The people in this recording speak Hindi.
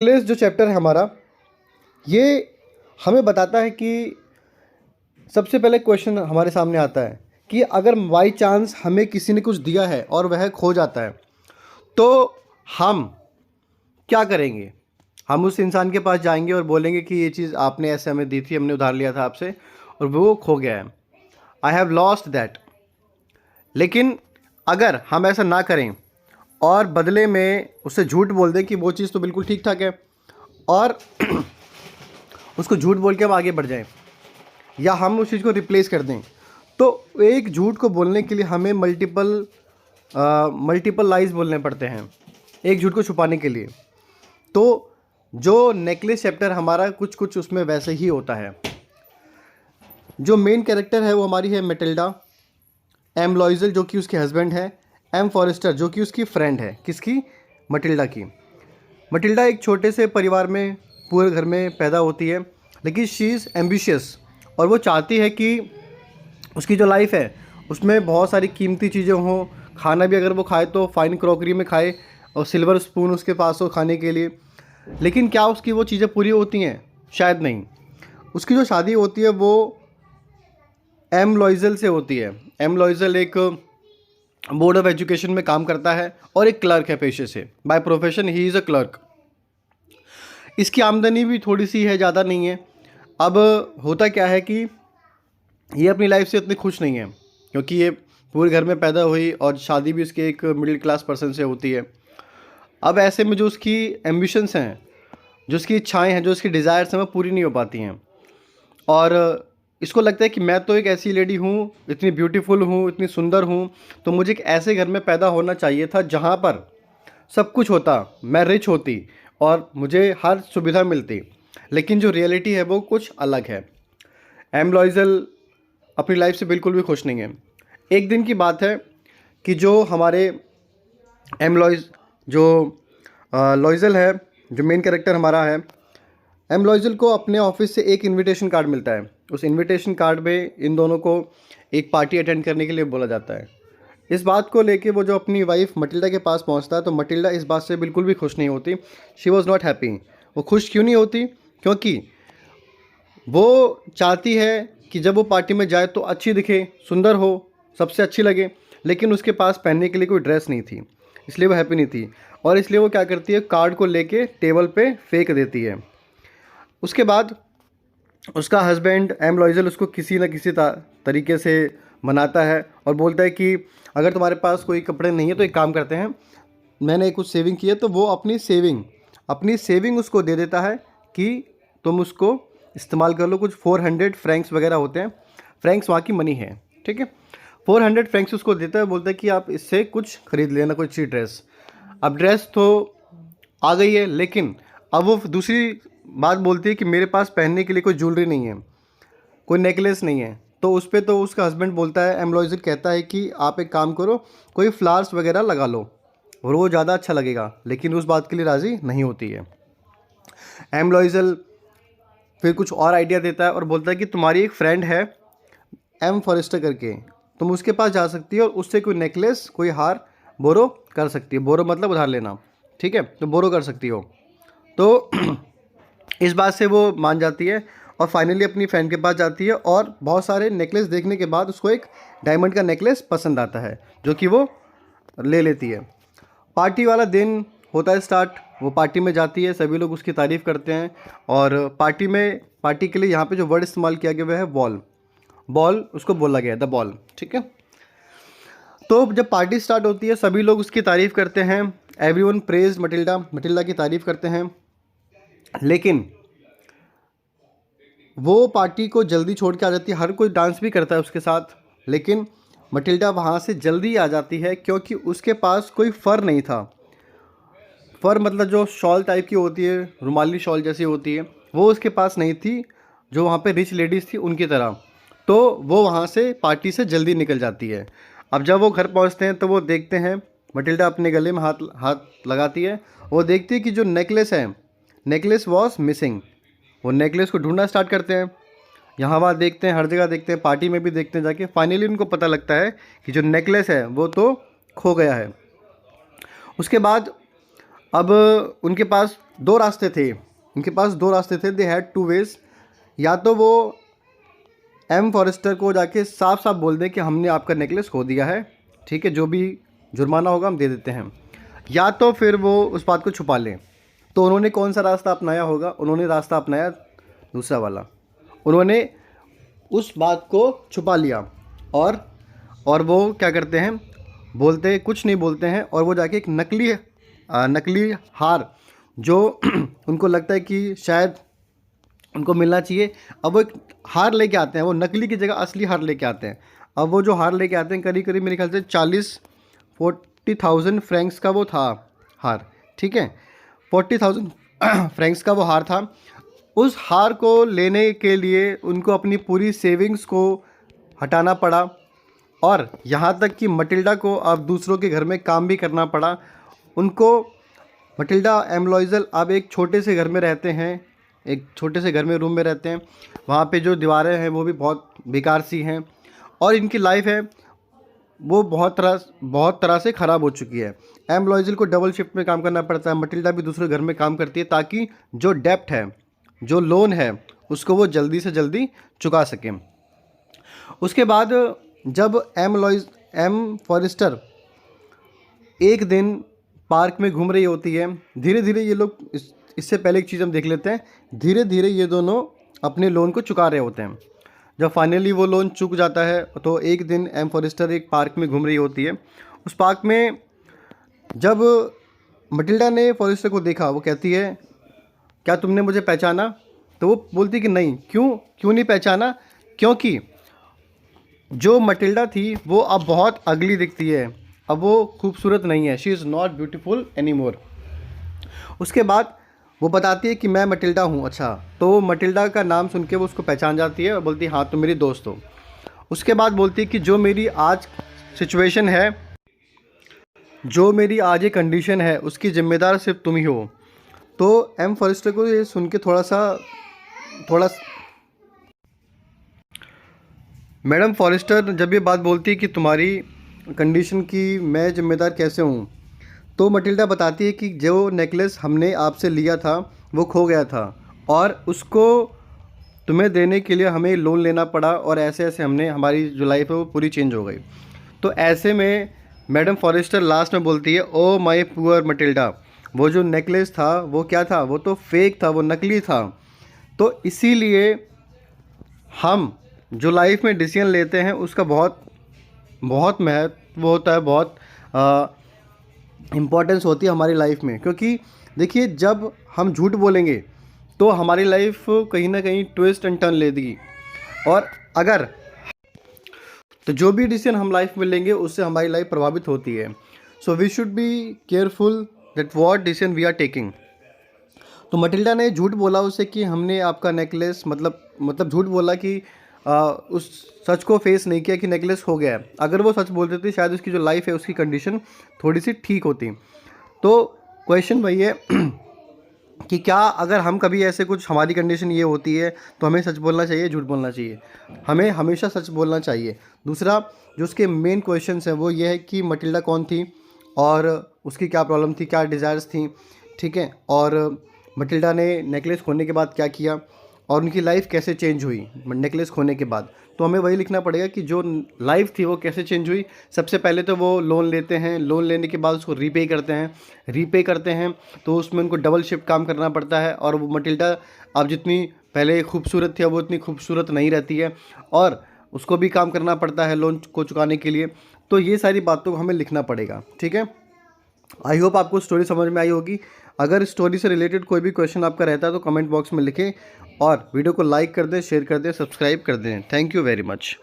नेकलेस जो चैप्टर है हमारा, ये हमें बताता है कि सबसे पहले क्वेश्चन हमारे सामने आता है कि अगर बाई चांस हमें किसी ने कुछ दिया है और वह खो जाता है तो हम क्या करेंगे। हम उस इंसान के पास जाएंगे और बोलेंगे कि ये चीज़ आपने ऐसे हमें दी थी, हमने उधार लिया था आपसे और वो खो गया है, आई हैव लॉस्ट दैट। लेकिन अगर हम ऐसा ना करें और बदले में उससे झूठ बोल दें कि वो चीज़ तो बिल्कुल ठीक ठाक है और उसको झूठ बोल के हम आगे बढ़ जाएं या हम उस चीज़ को रिप्लेस कर दें, तो एक झूठ को बोलने के लिए हमें मल्टीपल लाइज बोलने पड़ते हैं एक झूठ को छुपाने के लिए। तो जो नेकलेस चैप्टर हमारा कुछ कुछ उसमें वैसे ही होता है। जो मेन कैरेक्टर है वो हमारी है मैटिल्डा, एम लॉइजल जो कि उसके हस्बैंड है, एम फॉरेस्टर जो कि उसकी फ्रेंड है। किसकी? मटिल्डा की। मटिल्डा एक छोटे से परिवार में पूरे घर में पैदा होती है, लेकिन शी इज़ एम्बिशियस और वो चाहती है कि उसकी जो लाइफ है उसमें बहुत सारी कीमती चीज़ें हों। खाना भी अगर वो खाए तो फाइन क्रॉकरी में खाए और सिल्वर स्पून उसके पास हो खाने के लिए। लेकिन क्या उसकी वो चीज़ें पूरी होती हैं? शायद नहीं। उसकी जो शादी होती है वो एम लॉइजल से होती है। एम लॉइजल एक बोर्ड ऑफ एजुकेशन में काम करता है और एक क्लर्क है पेशे से। By profession he is a clerk. इसकी आमदनी भी थोड़ी सी है, ज़्यादा नहीं है। अब होता क्या है कि ये अपनी लाइफ से इतनी खुश नहीं है क्योंकि ये पूरे घर में पैदा हुई और शादी भी उसके एक मिडिल क्लास पर्सन से होती है। अब ऐसे में जो उसकी एम्बिशंस हैं, जो उसकी इच्छाएं हैं, जो उसकी डिज़ायर्स हैं वो पूरी नहीं हो पाती हैं और इसको लगता है कि मैं तो एक ऐसी लेडी हूँ, इतनी ब्यूटीफुल हूँ, इतनी सुंदर हूँ, तो मुझे एक ऐसे घर में पैदा होना चाहिए था जहाँ पर सब कुछ होता, मैं रिच होती और मुझे हर सुविधा मिलती। लेकिन जो रियलिटी है वो कुछ अलग है। एम लॉइजल अपनी लाइफ से बिल्कुल भी खुश नहीं है। एक दिन की बात है कि जो हमारे एम लॉइज जो लॉइजल है, जो मेन कैरेक्टर हमारा है, एम लॉइजल को अपने ऑफिस से एक इनविटेशन कार्ड मिलता है। उस इनविटेशन कार्ड में इन दोनों को एक पार्टी अटेंड करने के लिए बोला जाता है। इस बात को लेके वो जो अपनी वाइफ मटिल्डा के पास पहुंचता है तो मटिल्डा इस बात से बिल्कुल भी खुश नहीं होती। She was not happy. वो खुश क्यों नहीं होती? क्योंकि वो चाहती है कि जब वो पार्टी में जाए तो अच्छी दिखे, सुंदर हो, सबसे अच्छी लगे, लेकिन उसके पास पहनने के लिए कोई ड्रेस नहीं थी, इसलिए वो हैप्पी नहीं थी। और इसलिए वो क्या करती है, कार्ड को लेके टेबल पे फेंक देती है। उसके बाद उसका हस्बैंड एम लॉइजल उसको किसी न किसी तरीके से मनाता है और बोलता है कि अगर तुम्हारे पास कोई कपड़े नहीं है तो एक काम करते हैं, मैंने कुछ सेविंग की है। तो वो अपनी सेविंग उसको दे देता है कि तुम उसको इस्तेमाल कर लो। कुछ 400 फ्रैंक्स वगैरह होते हैं, फ्रैंक्स वहाँ की मनी है, ठीक है। 400 फ्रैंक्स उसको देता है, बोलता है कि आप इससे कुछ खरीद लेना, कोई अच्छी ड्रेस। अब ड्रेस तो आ गई है, लेकिन अब वो दूसरी बात बोलती है कि मेरे पास पहनने के लिए कोई ज्वेलरी नहीं है, कोई नेकलेस नहीं है। तो उस पर तो उसका हस्बैंड बोलता है, एम लॉइजल कहता है कि आप एक काम करो, कोई फ्लावर्स वगैरह लगा लो और वो ज़्यादा अच्छा लगेगा। लेकिन उस बात के लिए राज़ी नहीं होती है। एम लॉइजल फिर कुछ और आइडिया देता है और बोलता है कि तुम्हारी एक फ्रेंड है एम फॉरेस्टर करके, तुम उसके पास जा सकती हो और उससे कोई नेकलेस, कोई हार बोरो कर सकती है। बोरो मतलब उधार लेना, ठीक है, तो बोरो कर सकती हो। तो इस बात से वो मान जाती है और फाइनली अपनी फ्रेंड के पास जाती है और बहुत सारे नेकलेस देखने के बाद उसको एक डायमंड का नेकलेस पसंद आता है जो कि वो ले लेती है। पार्टी वाला दिन होता है स्टार्ट। वो पार्टी में जाती है, सभी लोग उसकी तारीफ़ करते हैं और पार्टी के लिए यहाँ पे जो वर्ड इस्तेमाल किया गया है बॉल, बॉल उसको बोला गया है, द बॉल, ठीक है। तो जब पार्टी स्टार्ट होती है सभी लोग उसकी तारीफ़ करते हैं। एवरीवन प्रेज मटिल्डा, मटिल्डा की तारीफ़ करते हैं। लेकिन वो पार्टी को जल्दी छोड़ के आ जाती है। हर कोई डांस भी करता है उसके साथ, लेकिन मटिल्डा वहाँ से जल्दी आ जाती है क्योंकि उसके पास कोई फ़र नहीं था। फ़र मतलब जो शॉल टाइप की होती है, रुमाली शॉल जैसी होती है, वो उसके पास नहीं थी, जो वहाँ पे रिच लेडीज़ थी उनकी तरह। तो वो वहाँ से पार्टी से जल्दी निकल जाती है। अब जब वो घर पहुँचते हैं तो वो देखते हैं, मटिल्डा अपने गले में हाथ हाथ लगाती है। वो देखती है कि जो नेकलेस है, नेकलेस वॉज मिसिंग। वो नेकलेस को ढूंढना स्टार्ट करते हैं, यहाँ वहाँ देखते हैं, हर जगह देखते हैं, पार्टी में भी देखते हैं जाके। फाइनली उनको पता लगता है कि जो नेकलेस है वो तो खो गया है। उसके बाद अब उनके पास दो रास्ते थे, इनके पास दो रास्ते थे, दे हैड टू वेज। या तो वो एम फॉरेस्टर को जाके साफ साफ बोल दें कि हमने आपका नेकलेस खो दिया है, ठीक है, जो भी जुर्माना होगा हम दे देते हैं, या तो फिर वो उस बात को छुपा लें। तो उन्होंने कौन सा रास्ता अपनाया होगा? उन्होंने रास्ता अपनाया दूसरा वाला। उन्होंने उस बात को छुपा लिया और वो क्या करते हैं, बोलते कुछ नहीं बोलते हैं, और वो जाके एक नकली हार जो उनको लगता है कि शायद उनको मिलना चाहिए, अब वो एक हार लेके आते हैं। वो नकली की जगह असली हार लेके आते हैं। अब वो जो हार लेके आते हैं करीब करीब मेरे ख्याल से 40,000 फ्रैंक्स का वो था हार, ठीक है, 40,000 फ्रैंक्स का वो हार था। उस हार को लेने के लिए उनको अपनी पूरी सेविंग्स को हटाना पड़ा, और यहाँ तक कि मटिल्डा को अब दूसरों के घर में काम भी करना पड़ा उनको। मटिल्डा एम लॉइजल अब एक छोटे से घर में रहते हैं, एक छोटे से घर में रूम में रहते हैं। वहाँ पे जो दीवारें हैं वो भी बहुत बेकार सी हैं, और इनकी लाइफ है वो बहुत तरह से ख़राब हो चुकी है। एम लॉइजल को डबल शिफ्ट में काम करना पड़ता है, मटिल्डा भी दूसरे घर में काम करती है, ताकि जो डेप्ट है, जो लोन है, उसको वो जल्दी से जल्दी चुका सकें। उसके बाद जब एम फॉरेस्टर एक दिन पार्क में घूम रही होती है, धीरे धीरे ये लोग इससे पहले एक चीज़ हम देख लेते हैं, धीरे धीरे ये दोनों अपने लोन को चुका रहे होते हैं। जब फाइनली वो लोन चुक जाता है तो एक दिन एम फॉरेस्टर एक पार्क में घूम रही होती है। उस पार्क में जब मटिल्डा ने फॉरेस्टर को देखा, वो कहती है, क्या तुमने मुझे पहचाना? तो वो बोलती कि नहीं। क्यों नहीं पहचाना? क्योंकि जो मटिल्डा थी वो अब बहुत अगली दिखती है, अब वो खूबसूरत नहीं है, she is not beautiful any more. उसके बाद वो बताती है कि मैं मटिल्डा हूँ। अच्छा, तो मटिल्डा का नाम सुन के वो उसको पहचान जाती है और बोलती है हाँ तुम मेरी दोस्त हो। उसके बाद बोलती है कि जो मेरी आज सिचुएशन है, जो मेरी आज ये कंडीशन है, उसकी ज़िम्मेदार सिर्फ तुम ही हो। तो एम फॉरेस्टर को ये सुन के थोड़ा मैडम फॉरेस्टर जब ये बात बोलती है कि तुम्हारी कंडीशन की मैं ज़िम्मेदार कैसे हूँ, तो मटिल्डा बताती है कि जो नेकलेस हमने आपसे लिया था वो खो गया था, और उसको तुम्हें देने के लिए हमें लोन लेना पड़ा, और ऐसे ऐसे हमने हमारी जो लाइफ है वो पूरी चेंज हो गई। तो ऐसे में मैडम फॉरेस्टर लास्ट में बोलती है, ओ माय पुअर मटिल्डा, वो जो नेकलेस था वो क्या था? वो तो फेक था, वो नकली था। तो इसीलिए हम जो लाइफ में डिसीजन लेते हैं उसका बहुत महत्व होता है, बहुत इम्पोर्टेंस होती है हमारी लाइफ में। क्योंकि देखिए, जब हम झूठ बोलेंगे तो हमारी लाइफ कहीं ना कहीं ट्विस्ट एंड टर्न ले देगी, और तो जो भी डिसीजन हम लाइफ में लेंगे उससे हमारी लाइफ प्रभावित होती है। So we should be careful that what decision we are taking. तो मटिल्डा ने झूठ बोला उसे कि हमने आपका नेकलेस मतलब झूठ बोला कि उस सच को फेस नहीं किया कि नेकलेस हो गया है। अगर वो सच बोल देती शायद उसकी जो लाइफ है उसकी कंडीशन थोड़ी सी ठीक होती। तो क्वेश्चन वही है कि क्या अगर हम कभी ऐसे कुछ, हमारी कंडीशन ये होती है, तो हमें सच बोलना चाहिए, झूठ बोलना चाहिए? हमें हमेशा सच बोलना चाहिए। दूसरा जो उसके मेन क्वेश्चंस हैं वो ये है कि मटिल्डा कौन थी, और उसकी क्या प्रॉब्लम थी, क्या डिज़ायर्स थी, ठीक है, और मटिल्डा ने नेकलेस खोने के बाद क्या किया, और उनकी लाइफ कैसे चेंज हुई नेकलेस खोने के बाद। तो हमें वही लिखना पड़ेगा कि जो लाइफ थी वो कैसे चेंज हुई। सबसे पहले तो वो लोन लेते हैं, लोन लेने के बाद उसको रीपे करते हैं तो उसमें उनको डबल शिफ्ट काम करना पड़ता है, और वो मटिल्डा अब जितनी पहले खूबसूरत थी अब वो इतनी खूबसूरत नहीं रहती है, और उसको भी काम करना पड़ता है लोन को चुकाने के लिए। तो ये सारी बातों को हमें लिखना पड़ेगा, ठीक है। आई होप आपको स्टोरी समझ में आई होगी। अगर स्टोरी से रिलेटेड कोई भी क्वेश्चन आपका रहता है तो कमेंट बॉक्स में लिखें, और वीडियो को लाइक कर दें, शेयर कर दें, सब्सक्राइब कर दें। Thank you very much.